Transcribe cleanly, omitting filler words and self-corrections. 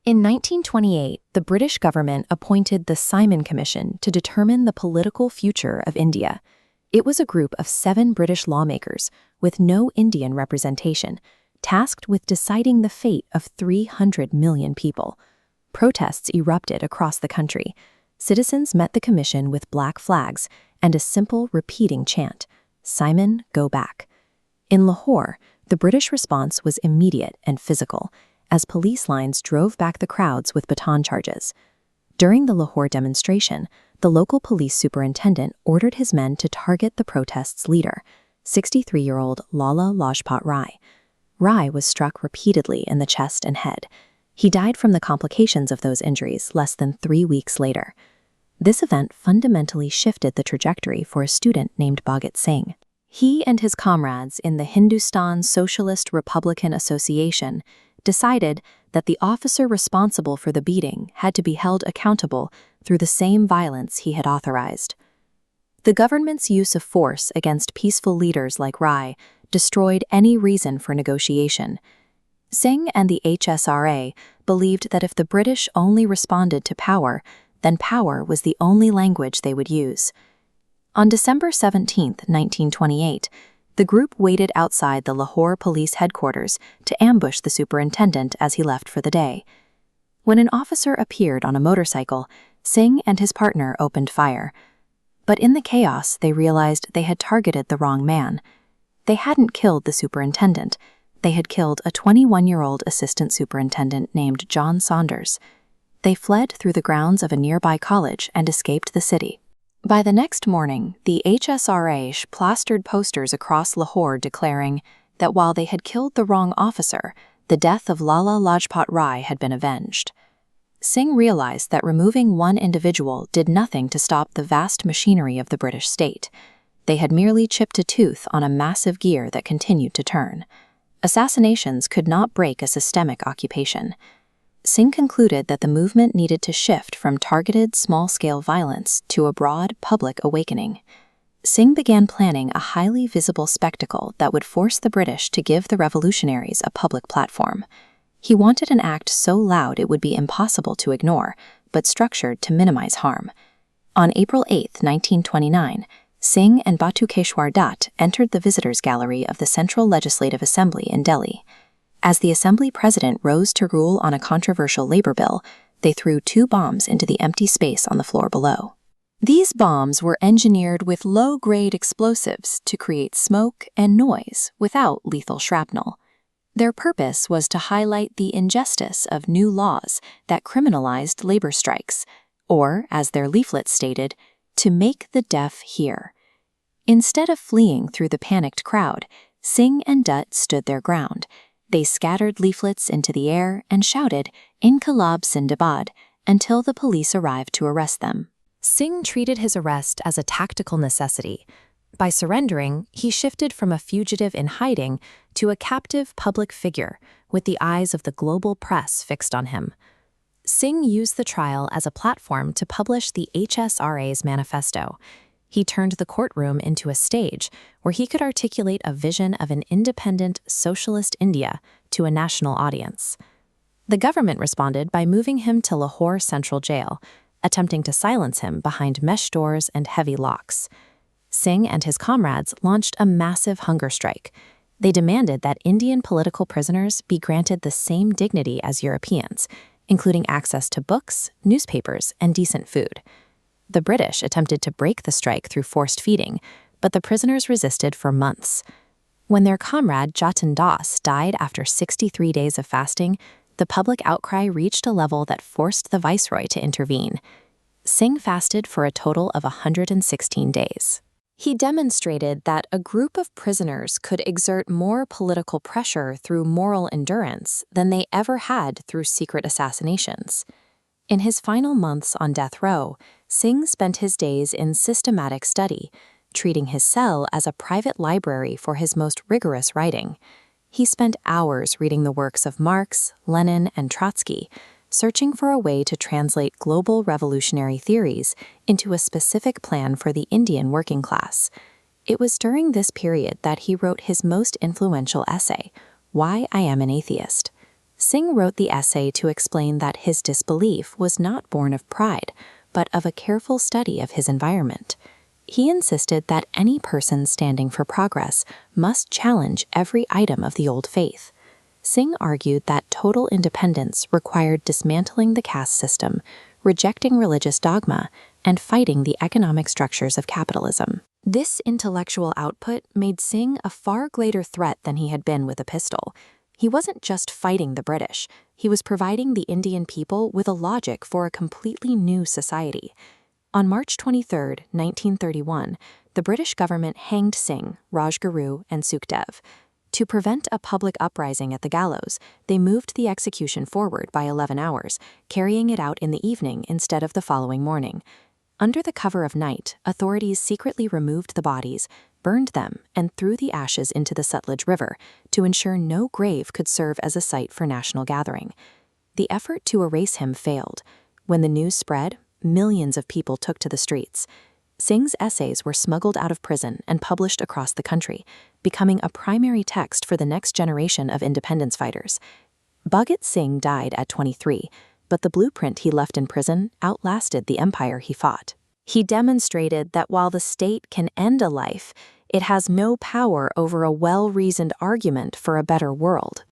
In 1928, the British government appointed the Simon Commission to determine the political future of India. It was a group of 7 British lawmakers, with no Indian representation, tasked with deciding the fate of 300 million people. Protests erupted across the country. Citizens met the commission with black flags and a simple repeating chant, "Simon, go back." In Lahore, the British response was immediate and physical, as police lines drove back the crowds with baton charges. During the Lahore demonstration, the local police superintendent ordered his men to target the protest's leader, 63-year-old Lala Lajpat Rai. Rai was struck repeatedly in the chest and head. He died from the complications of those injuries less than 3 weeks later. This event fundamentally shifted the trajectory for a student named Bhagat Singh. He and his comrades in the Hindustan Socialist Republican Association decided that the officer responsible for the beating had to be held accountable through the same violence he had authorized. The government's use of force against peaceful leaders like Rai destroyed any reason for negotiation. Singh and the HSRA believed that if the British only responded to power, then power was the only language they would use. On December 17, 1928, the group waited outside the Lahore police headquarters to ambush the superintendent as he left for the day. When an officer appeared on a motorcycle, Singh and his partner opened fire. But in the chaos, they realized they had targeted the wrong man. They hadn't killed the superintendent. They had killed a 21-year-old assistant superintendent named John Saunders. They fled through the grounds of a nearby college and escaped the city. By the next morning, the HSRA plastered posters across Lahore declaring that while they had killed the wrong officer, the death of Lala Lajpat Rai had been avenged. Singh realized that removing one individual did nothing to stop the vast machinery of the British state. They had merely chipped a tooth on a massive gear that continued to turn. Assassinations could not break a systemic occupation. Singh concluded that the movement needed to shift from targeted, small-scale violence to a broad, public awakening. Singh began planning a highly visible spectacle that would force the British to give the revolutionaries a public platform. He wanted an act so loud it would be impossible to ignore, but structured to minimize harm. On April 8, 1929, Singh and Batukeshwar Dutt entered the visitors' gallery of the Central Legislative Assembly in Delhi. As the Assembly President rose to rule on a controversial labor bill, they threw 2 bombs into the empty space on the floor below. These bombs were engineered with low-grade explosives to create smoke and noise without lethal shrapnel. Their purpose was to highlight the injustice of new laws that criminalized labor strikes, or, as their leaflets stated, to make the deaf hear. Instead of fleeing through the panicked crowd, Singh and Dutt stood their ground. They scattered leaflets into the air and shouted, "Inquilab Zindabad," until the police arrived to arrest them. Singh treated his arrest as a tactical necessity. By surrendering, he shifted from a fugitive in hiding to a captive public figure with the eyes of the global press fixed on him. Singh used the trial as a platform to publish the HSRA's manifesto. He turned the courtroom into a stage where he could articulate a vision of an independent, socialist India to a national audience. The government responded by moving him to Lahore Central Jail, attempting to silence him behind mesh doors and heavy locks. Singh and his comrades launched a massive hunger strike. They demanded that Indian political prisoners be granted the same dignity as Europeans, including access to books, newspapers, and decent food. The British attempted to break the strike through forced feeding, but the prisoners resisted for months. When their comrade Jatin Das died after 63 days of fasting, the public outcry reached a level that forced the viceroy to intervene. Singh fasted for a total of 116 days. He demonstrated that a group of prisoners could exert more political pressure through moral endurance than they ever had through secret assassinations. In his final months on death row, Singh spent his days in systematic study, treating his cell as a private library for his most rigorous writing. He spent hours reading the works of Marx, Lenin, and Trotsky, searching for a way to translate global revolutionary theories into a specific plan for the Indian working class. It was during this period that he wrote his most influential essay, Why I Am an Atheist. Singh wrote the essay to explain that his disbelief was not born of pride, but of a careful study of his environment. He insisted that any person standing for progress must challenge every item of the old faith. Singh argued that total independence required dismantling the caste system, rejecting religious dogma, and fighting the economic structures of capitalism. This intellectual output made Singh a far greater threat than he had been with a pistol. He wasn't just fighting the British, he was providing the Indian people with a logic for a completely new society. On March 23, 1931, the British government hanged Singh, Rajguru, and Sukhdev. To prevent a public uprising at the gallows, they moved the execution forward by 11 hours, carrying it out in the evening instead of the following morning. Under the cover of night, authorities secretly removed the bodies, burned them, and threw the ashes into the Sutlej River to ensure no grave could serve as a site for national gathering. The effort to erase him failed. When the news spread, millions of people took to the streets. Singh's essays were smuggled out of prison and published across the country, becoming a primary text for the next generation of independence fighters. Bhagat Singh died at 23, but the blueprint he left in prison outlasted the empire he fought. He demonstrated that while the state can end a life, it has no power over a well-reasoned argument for a better world.